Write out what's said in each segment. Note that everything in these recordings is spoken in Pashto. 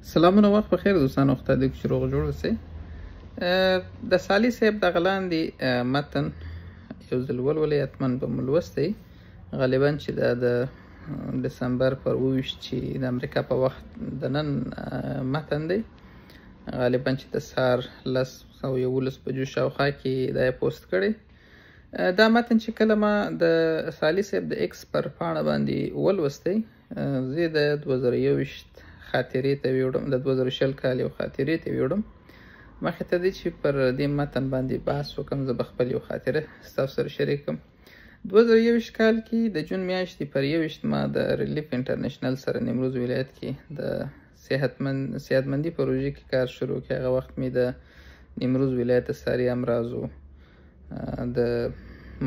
سلامونه وخت په خیر دوستانو خدای دې چې روغ جوړ اوسئ. د سالي صاحب دغه لاندې متن یو ځل ولولئ، حتما به مو لوستی. غالبا چې دا د ډسمبر پر 28 چې د امریکا په وخت د نن متن دی، غالبا چې د سهار 10:11 بجو شاوخوا کې دا یې پوسټ کړی. دا متن چې کله ما د سالي صاحب د ایکس پر پاڼه باندې ولوستی، زه د 2021 خاطرې ته ویوړم، د 2020 کال یو خاطرې ته ویوړم. مخکې ته دی چې پر دې متن باندې بحث وکړم، زه به خپل یو خاطره ستاسو سره شریک کړم. 2021 کال کې د جون میاشتې پر 21 ما د ریلیف انټرنیشنل سره نیمروز ولایت کې د صحتمندي پروژې کې کار شروع کړ. هغه وخت مې د نیمروز ولایت ساري امراضو د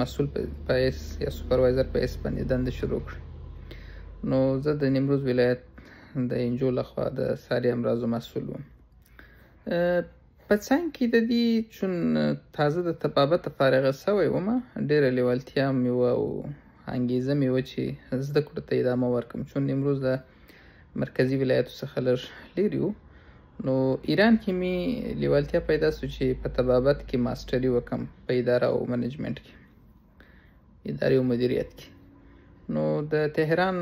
مسؤل په حیث یا سوپروایزر په حیث باندې دنده شروع کړه. نو زه د نیمروز ولایت د انجو لخوا د ساري امراضو مسؤل وم. په څنګ کې د دې چون تازه د طبابت فارغه سوی ومه، ډېره لیوالتیا مې وه او انګېزه مې وه چې زده کړو ته ادامه ورکړم. چون نیمروز د مرکزي ولایتو څخه لږ لرې و، نو ایران کې مې لیوالتیا پیدا سو چې په طبابت کې ماسټري وکړم په اداره او منیجمنټ کې، ادارې او مدیریت کې. نو د تهران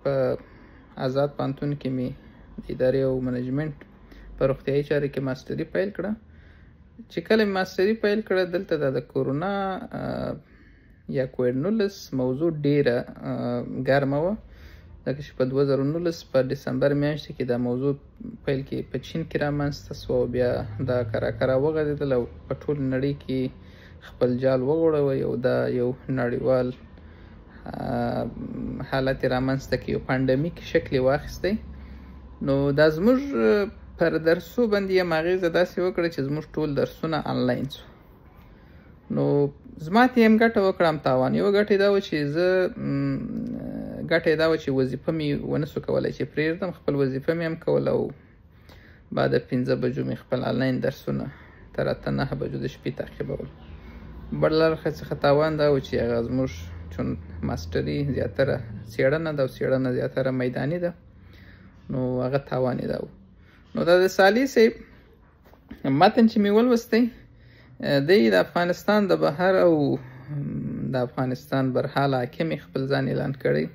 په آزاد پوهنتون کې مې د ادارې او منیجمنټ په روغتیایي چارو کې ماسټري پیل کړه. چې کله مې ماسټري پیل کړه، دلته د کورونا یا کووډ-19 موضوع ډېره ګرمه وه، ځکه چې په 2019 په ډسمبر میاشت کې دا موضوع پیل کې په چین کې رامنځته سوه او بیا دا کرا وغځېدل او په ټول نړۍ کې خپل جال وغوړوی او دا یو نړیوال حالت رامنځته کې یو پانډمیک شکل واخیستی. نو دا زموږ پر درسو باندې یې اغېزه داسې وکړه چې زموږ ټول درسونه آنلاین سو. نو زما ته هم ګټه وکړه هم تاوان. یوه ګټه یې دا وه چې وظیفه مې ونه سو کولی چې پرېږدم، خپل وظیفه مې هم کوله او بعد 5 بجو مې خپل آنلاین درسونه تر 8-9 بجو د شپې تعقیبول. بل اړخ څخه تاوان دا و چې هغه زموږ چون ماسټري زیاتره څېړنه ده او څېړنه زیاتره میداني ده، نو هغه تاوان یې دا و. نو دا د سالي صاحب متن چې مې ولوستی، دی د افغانستان د بهر او د افغانستان برحال حاکم خپل ځان اعلان کړی.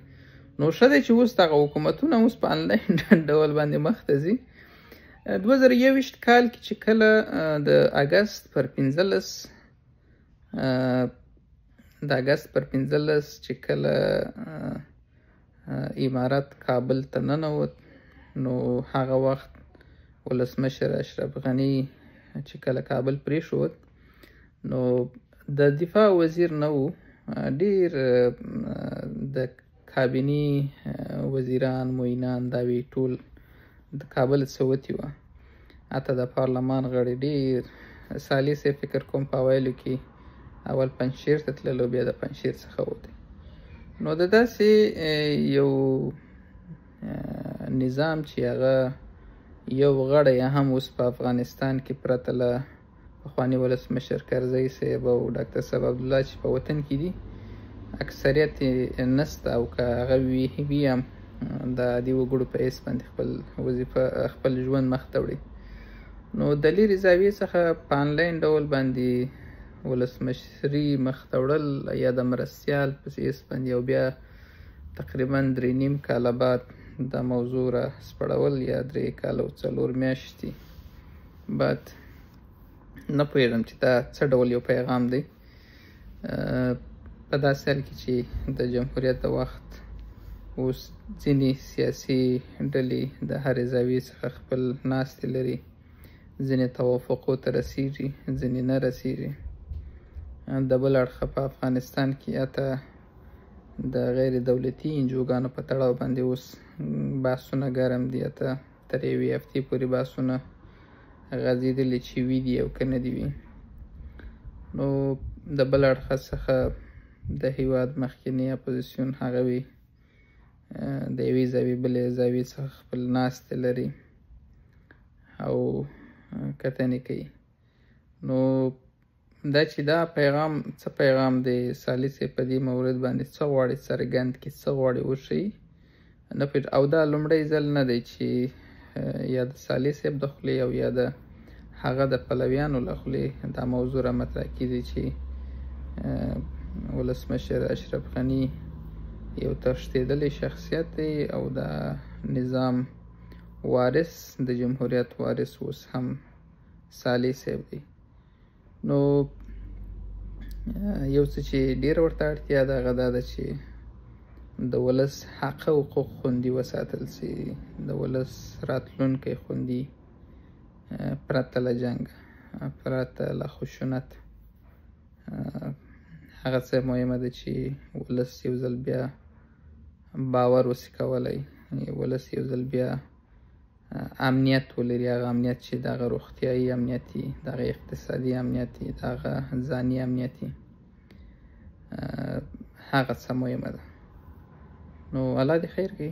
نو ښه دی چې اوس دغه حکومتونه اوس په آنلاین ډول باندې مخ ته ځي. 2021 کال کې چې کله د اګست پر 15 چې کله امارت کابل ته ننوت، نو هغه وخت ولسمشر اشرف غني چې کله کابل پرېښود، نو د دفاع وزیر نه و، ډېر د کابینې وزیران معینان دا وی ټول د کابل څخه وتي وه. حتی د پارلمان غړي ډېر. سالي صاحب فکر کوم په اوایلو کې اول پنجشیر ته تلل او بیا د پنجشیر څخه وتی. نو د داسې یو نظام چې هغه یو غړی هم اوس په افغانستان کې پرته له پخواني ولسمشر کرزی صاحب او ډاکټر صاحب عبدالله چې په وطن کې دي، اکثریت یې نسته او که هغه وي هم د عادي وګړو په حیث باندې خپل وظیفه خپل ژوند مخ ته وړي. نو د لرې زاویې څخه په آنلاین ډول باندې ولسمشري مخ ته وړل یا د مرستیال په حیث باندې او بیا تقریبا 3.5 کاله بعد دا موضوع را سپړول یا 3 کاله او 4 میاشتې بعد، نه پوهېږم چې دا څه ډول یو پیغام دی په داسې حال کې چې د جمهوریت د وخت اوس ځینې سیاسي ډلې د هرې زاویې څخه خپل ناستې لري، ځینې توافقو ته رسیږي، ځینې نه رسیږي. د بل اړخه په افغانستان کې حتی د غیر دولتي انجوګانو په تړاو باندې اوس بحثونه ګرم دي، حتی تر یوې هفتې پورې بحثونه غځېدلي چې وي دي او که نه دي وي. نو د بل اړخه څخه د هیواد مخکینی اپوزیسیون هغه وي د یوې زاویې بلې زاویې څخه خپل ناستې لري او کتنې کوي. نو دا چې دا پیغام څه پیغام دی، سالي صاحب په دې مورد باندې څه غواړي څرګند کړي، څه غواړي وښیي، نه پوهېږم. او دا لومړی ځل نه دی چې یا د سالي صاحب د خولې او یا د هغه د پلویانو له خولې دا موضوع را مطرح کېږي چې ولسمشر اشرف غني یو تښتېدلی شخصیت دی او د نظام وارث د جمهوریت وارث اوس هم سالي صاحب دی. نو یو څه چې ډېره ورته اړتیا ده هغه دا ده چې د ولس حق او حقوق خوندي وساتل سي، د ولس راتلونکی خوندي، پرته له جنګ، پرته له خشونت. هغه څه مهمه ده چې ولس یو ځل بیا باور وسي کولی، ولس یو ځل بیا امنیت ولري، هغه امنیت چې دغه روغتیایي امنیت وي، دغه اقتصادي امنیت وي، دغه ځاني امنیت وي. هغه څه مهمه ده. نو الله دې خیر کړي.